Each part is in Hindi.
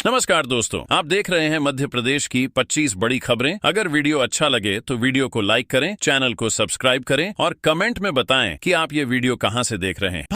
नमस्कार दोस्तों, आप देख रहे हैं मध्य प्रदेश की 25 बड़ी खबरें। अगर वीडियो अच्छा लगे तो वीडियो को लाइक करें, चैनल को सब्सक्राइब करें और कमेंट में बताएं कि आप ये वीडियो कहां से देख रहे हैं।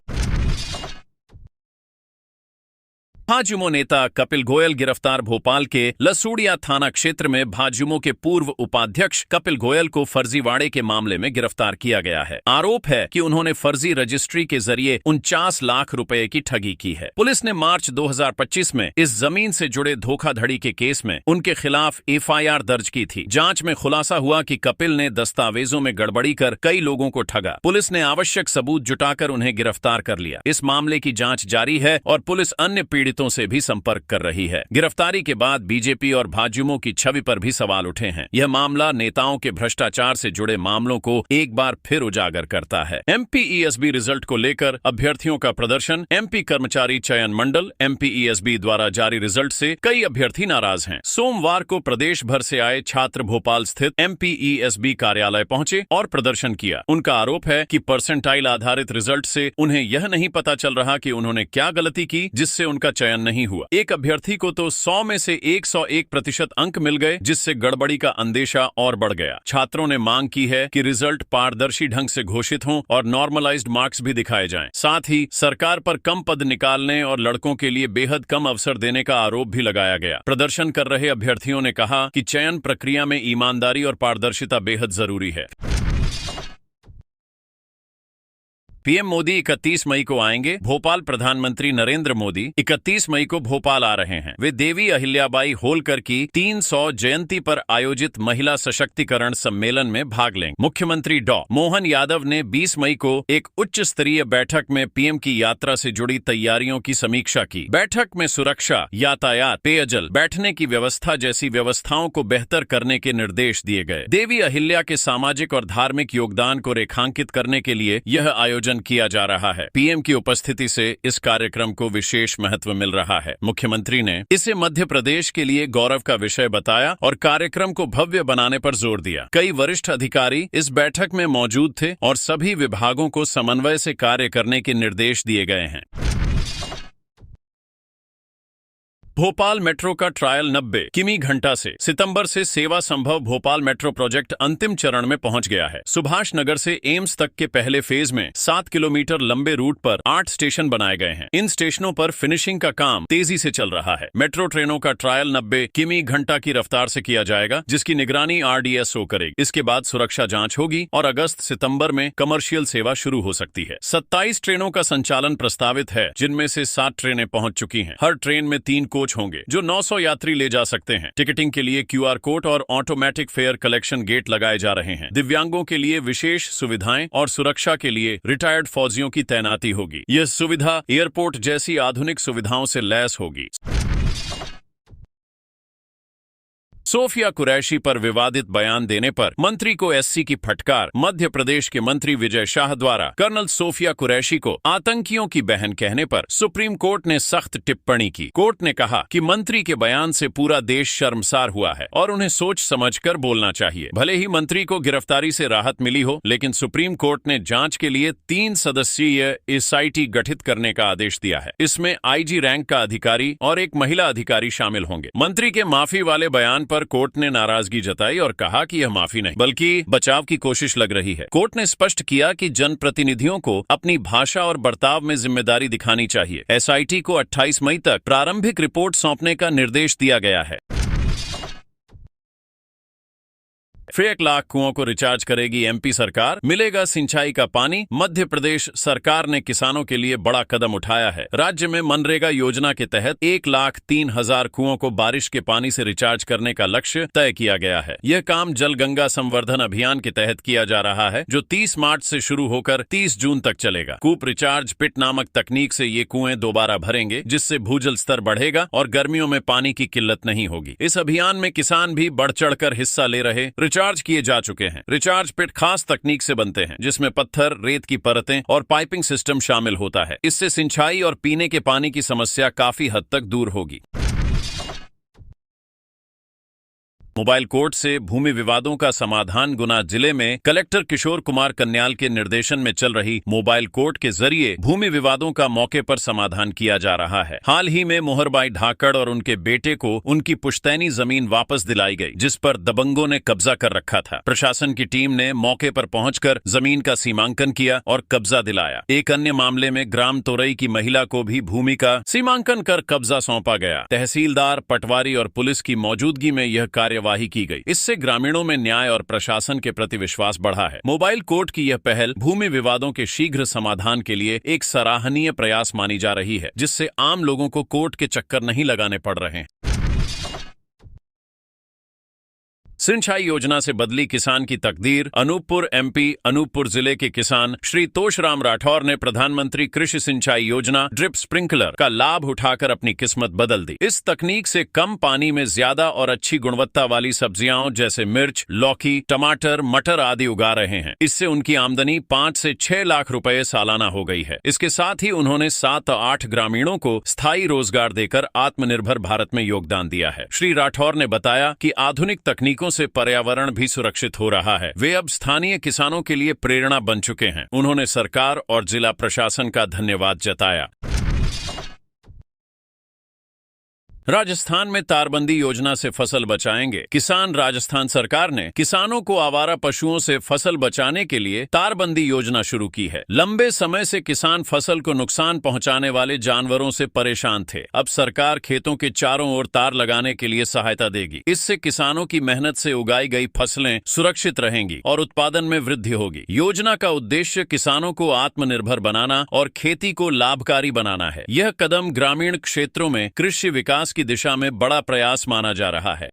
भाजयुमो नेता कपिल गोयल गिरफ्तार। भोपाल के लसूड़िया थाना क्षेत्र में भाजयुमो के पूर्व उपाध्यक्ष कपिल गोयल को फर्जीवाड़े के मामले में गिरफ्तार किया गया है। आरोप है कि उन्होंने फर्जी रजिस्ट्री के जरिए 49 लाख रुपए की ठगी की है। पुलिस ने मार्च 2025 में इस जमीन से जुड़े धोखाधड़ी के केस में उनके खिलाफ एफआईआर दर्ज की थी। जांच में खुलासा हुआ कि कपिल ने दस्तावेजों में गड़बड़ी कर कई लोगों को ठगा। पुलिस ने आवश्यक सबूत जुटाकर उन्हें गिरफ्तार कर लिया। इस मामले की जांच जारी है और पुलिस अन्य पीड़ितों से भी संपर्क कर रही है। गिरफ्तारी के बाद बीजेपी और भाजयुमो की छवि पर भी सवाल उठे हैं। यह मामला नेताओं के भ्रष्टाचार से जुड़े मामलों को एक बार फिर उजागर करता है। एमपीईएसबी रिजल्ट को लेकर अभ्यर्थियों का प्रदर्शन। एमपी कर्मचारी चयन मंडल एमपीईएसबी द्वारा जारी रिजल्ट से कई अभ्यर्थी नाराज हैं। सोमवार को प्रदेश भर से आए छात्र भोपाल स्थित एमपीईएसबी कार्यालय पहुंचे और प्रदर्शन किया। उनका आरोप है कि परसेंटाइल आधारित रिजल्ट से उन्हें यह नहीं पता चल रहा कि उन्होंने क्या गलती की जिससे उनका चयन नहीं हुआ। एक अभ्यर्थी को तो 100 में से 101% अंक मिल गए, जिससे गड़बड़ी का अंदेशा और बढ़ गया। छात्रों ने मांग की है कि रिजल्ट पारदर्शी ढंग से घोषित हों और नॉर्मलाइज्ड मार्क्स भी दिखाए जाएं। साथ ही सरकार पर कम पद निकालने और लड़कों के लिए बेहद कम अवसर देने का आरोप भी लगाया गया। प्रदर्शन कर रहे अभ्यर्थियों ने कहा कि चयन प्रक्रिया में ईमानदारी और पारदर्शिता बेहद जरूरी है। पीएम मोदी 31 मई को आएंगे भोपाल। प्रधानमंत्री नरेंद्र मोदी 31 मई को भोपाल आ रहे हैं। वे देवी अहिल्याबाई होलकर की 300 जयंती पर आयोजित महिला सशक्तिकरण सम्मेलन में भाग लेंगे। मुख्यमंत्री डॉ मोहन यादव ने 20 मई को एक उच्च स्तरीय बैठक में पीएम की यात्रा से जुड़ी तैयारियों की समीक्षा की। बैठक में सुरक्षा, यातायात, पेयजल, बैठने की व्यवस्था जैसी व्यवस्थाओं को बेहतर करने के निर्देश दिए गए। देवी अहिल्या के सामाजिक और धार्मिक योगदान को रेखांकित करने के लिए यह आयोजन किया जा रहा है। पीएम की उपस्थिति से इस कार्यक्रम को विशेष महत्व मिल रहा है। मुख्यमंत्री ने इसे मध्य प्रदेश के लिए गौरव का विषय बताया और कार्यक्रम को भव्य बनाने पर जोर दिया। कई वरिष्ठ अधिकारी इस बैठक में मौजूद थे और सभी विभागों को समन्वय से कार्य करने के निर्देश दिए गए हैं। भोपाल मेट्रो का ट्रायल 90 किमी घंटा से सितंबर से सेवा संभव। भोपाल मेट्रो प्रोजेक्ट अंतिम चरण में पहुंच गया है। सुभाष नगर से एम्स तक के पहले फेज में 7 किलोमीटर लंबे रूट पर 8 स्टेशन बनाए गए हैं। इन स्टेशनों पर फिनिशिंग का काम तेजी से चल रहा है। मेट्रो ट्रेनों का ट्रायल 90 किमी घंटा की रफ्तार से किया जाएगा, जिसकी निगरानी आरडीएसओ करेगी। इसके बाद सुरक्षा जांच होगी और अगस्त सितंबर में कमर्शियल सेवा शुरू हो सकती है। 27 ट्रेनों का संचालन प्रस्तावित है, जिनमें से 7 ट्रेनें पहुंच चुकी हैं। हर ट्रेन में 3 कोच होंगे जो 900 यात्री ले जा सकते हैं। टिकटिंग के लिए क्यूआर कोड और ऑटोमेटिक फेयर कलेक्शन गेट लगाए जा रहे हैं। दिव्यांगों के लिए विशेष सुविधाएं और सुरक्षा के लिए रिटायर्ड फौजियों की तैनाती होगी। यह सुविधा एयरपोर्ट जैसी आधुनिक सुविधाओं से लैस होगी। सोफिया कुरैशी पर विवादित बयान देने पर मंत्री को एससी की फटकार। मध्य प्रदेश के मंत्री विजय शाह द्वारा कर्नल सोफिया कुरैशी को आतंकियों की बहन कहने पर सुप्रीम कोर्ट ने सख्त टिप्पणी की। कोर्ट ने कहा कि मंत्री के बयान से पूरा देश शर्मसार हुआ है और उन्हें सोच समझकर बोलना चाहिए। भले ही मंत्री को गिरफ्तारी से राहत मिली हो, लेकिन सुप्रीम कोर्ट ने जांच के लिए 3 सदस्यीय एसआईटी गठित करने का आदेश दिया है। इसमें आईजी रैंक का अधिकारी और एक महिला अधिकारी शामिल होंगे। मंत्री के माफी वाले बयान पर कोर्ट ने नाराजगी जताई और कहा कि यह माफी नहीं बल्कि बचाव की कोशिश लग रही है। कोर्ट ने स्पष्ट किया कि जनप्रतिनिधियों को अपनी भाषा और बर्ताव में जिम्मेदारी दिखानी चाहिए। एसआईटी को 28 मई तक प्रारंभिक रिपोर्ट सौंपने का निर्देश दिया गया है। फिर 1 लाख कुओं को रिचार्ज करेगी एमपी सरकार। मिलेगा सिंचाई का पानी। मध्य प्रदेश सरकार ने किसानों के लिए बड़ा कदम उठाया है। राज्य में मनरेगा योजना के तहत 1,03,000 कुओं को बारिश के पानी से रिचार्ज करने का लक्ष्य तय किया गया है। यह काम जल गंगा संवर्धन अभियान के तहत किया जा रहा है, जो 30 मार्च से शुरू होकर 30 जून तक चलेगा। कूप रिचार्ज पिट नामक तकनीक से ये कुएं दोबारा भरेंगे, जिससे भूजल स्तर बढ़ेगा और गर्मियों में पानी की किल्लत नहीं होगी। इस अभियान में किसान भी बढ़ चढ़कर हिस्सा ले रहे। रिचार्ज किए जा चुके हैं। रिचार्ज पिट खास तकनीक से बनते हैं, जिसमें पत्थर, रेत की परतें और पाइपिंग सिस्टम शामिल होता है। इससे सिंचाई और पीने के पानी की समस्या काफी हद तक दूर होगी। मोबाइल कोर्ट से भूमि विवादों का समाधान गुना जिले में कलेक्टर किशोर कुमार कन्याल के निर्देशन में चल रही मोबाइल कोर्ट के जरिए भूमि विवादों का मौके पर समाधान किया जा रहा है। हाल ही में मोहरबाई ढाकड़ और उनके बेटे को उनकी पुश्तैनी जमीन वापस दिलाई गई, जिस पर दबंगों ने कब्जा कर रखा था। प्रशासन की टीम ने मौके पर पहुंचकर जमीन का सीमांकन किया और कब्जा दिलाया। एक अन्य मामले में ग्राम तोरई की महिला को भी भूमि का सीमांकन कर कब्जा सौंपा गया। तहसीलदार, पटवारी और पुलिस की मौजूदगी में यह कार्यवाही की गई। इससे ग्रामीणों में न्याय और प्रशासन के प्रति विश्वास बढ़ा है। मोबाइल कोर्ट की यह पहल भूमि विवादों के शीघ्र समाधान के लिए एक सराहनीय प्रयास मानी जा रही है, जिससे आम लोगों को कोर्ट के चक्कर नहीं लगाने पड़ रहे हैं। सिंचाई योजना से बदली किसान की तकदीर। अनूपपुर एमपी अनूपपुर जिले के किसान श्री तोषराम राठौर ने प्रधानमंत्री कृषि सिंचाई योजना ड्रिप स्प्रिंकलर का लाभ उठाकर अपनी किस्मत बदल दी। इस तकनीक से कम पानी में ज्यादा और अच्छी गुणवत्ता वाली सब्जियां जैसे मिर्च, लौकी, टमाटर, मटर आदि उगा रहे हैं। इससे उनकी आमदनी 5 से 6 लाख रुपए सालाना हो गई है। इसके साथ ही उन्होंने 7-8 ग्रामीणों को स्थायी रोजगार देकर आत्मनिर्भर भारत में योगदान दिया है। श्री राठौर ने बताया कि आधुनिक तकनीकों से पर्यावरण भी सुरक्षित हो रहा है। वे अब स्थानीय किसानों के लिए प्रेरणा बन चुके हैं। उन्होंने सरकार और जिला प्रशासन का धन्यवाद जताया। राजस्थान में तारबंदी योजना से फसल बचाएंगे किसान। राजस्थान सरकार ने किसानों को आवारा पशुओं से फसल बचाने के लिए तारबंदी योजना शुरू की है। लंबे समय से किसान फसल को नुकसान पहुंचाने वाले जानवरों से परेशान थे। अब सरकार खेतों के चारों ओर तार लगाने के लिए सहायता देगी। इससे किसानों की मेहनत से उगाई गई फसलें सुरक्षित रहेंगी और उत्पादन में वृद्धि होगी। योजना का उद्देश्य किसानों को आत्मनिर्भर बनाना और खेती को लाभकारी बनाना है। यह कदम ग्रामीण क्षेत्रों में कृषि विकास की दिशा में बड़ा प्रयास माना जा रहा है।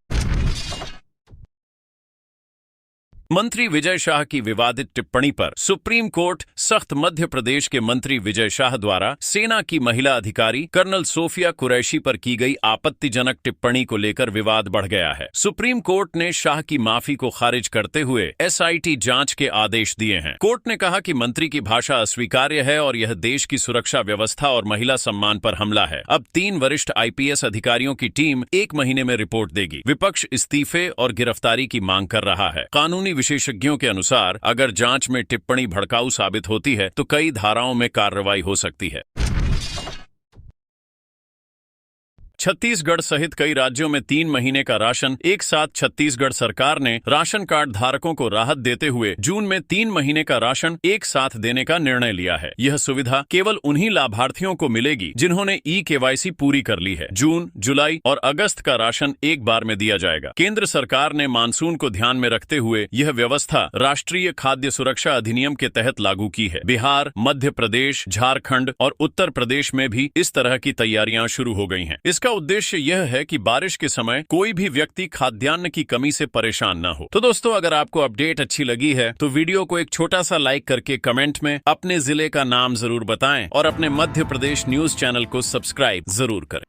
मंत्री विजय शाह की विवादित टिप्पणी पर सुप्रीम कोर्ट सख्त। मध्य प्रदेश के मंत्री विजय शाह द्वारा सेना की महिला अधिकारी कर्नल सोफिया कुरैशी पर की गई आपत्तिजनक टिप्पणी को लेकर विवाद बढ़ गया है। सुप्रीम कोर्ट ने शाह की माफी को खारिज करते हुए एसआईटी जांच के आदेश दिए हैं। कोर्ट ने कहा कि मंत्री की भाषा अस्वीकार्य है और यह देश की सुरक्षा व्यवस्था और महिला सम्मान पर हमला है। अब 3 वरिष्ठ आईपीएस अधिकारियों की टीम 1 महीने में रिपोर्ट देगी। विपक्ष इस्तीफे और गिरफ्तारी की मांग कर रहा है। कानूनी विशेषज्ञों के अनुसार अगर जांच में टिप्पणी भड़काऊ साबित होती है तो कई धाराओं में कार्रवाई हो सकती है। छत्तीसगढ़ सहित कई राज्यों में 3 महीने का राशन एक साथ। छत्तीसगढ़ सरकार ने राशन कार्ड धारकों को राहत देते हुए जून में 3 महीने का राशन एक साथ देने का निर्णय लिया है। यह सुविधा केवल उन्हीं लाभार्थियों को मिलेगी जिन्होंने ई-केवाईसी पूरी कर ली है। जून, जुलाई और अगस्त का राशन एक बार में दिया जाएगा। केंद्र सरकार ने मानसून को ध्यान में रखते हुए यह व्यवस्था राष्ट्रीय खाद्य सुरक्षा अधिनियम के तहत लागू की है। बिहार, मध्य प्रदेश, झारखंड और उत्तर प्रदेश में भी इस तरह की तैयारियां शुरू हो गई हैं। इसका उद्देश्य यह है कि बारिश के समय कोई भी व्यक्ति खाद्यान्न की कमी से परेशान न हो। तो दोस्तों, अगर आपको अपडेट अच्छी लगी है तो वीडियो को एक छोटा सा लाइक करके कमेंट में अपने जिले का नाम जरूर बताएं और अपने मध्य प्रदेश न्यूज चैनल को सब्सक्राइब जरूर करें।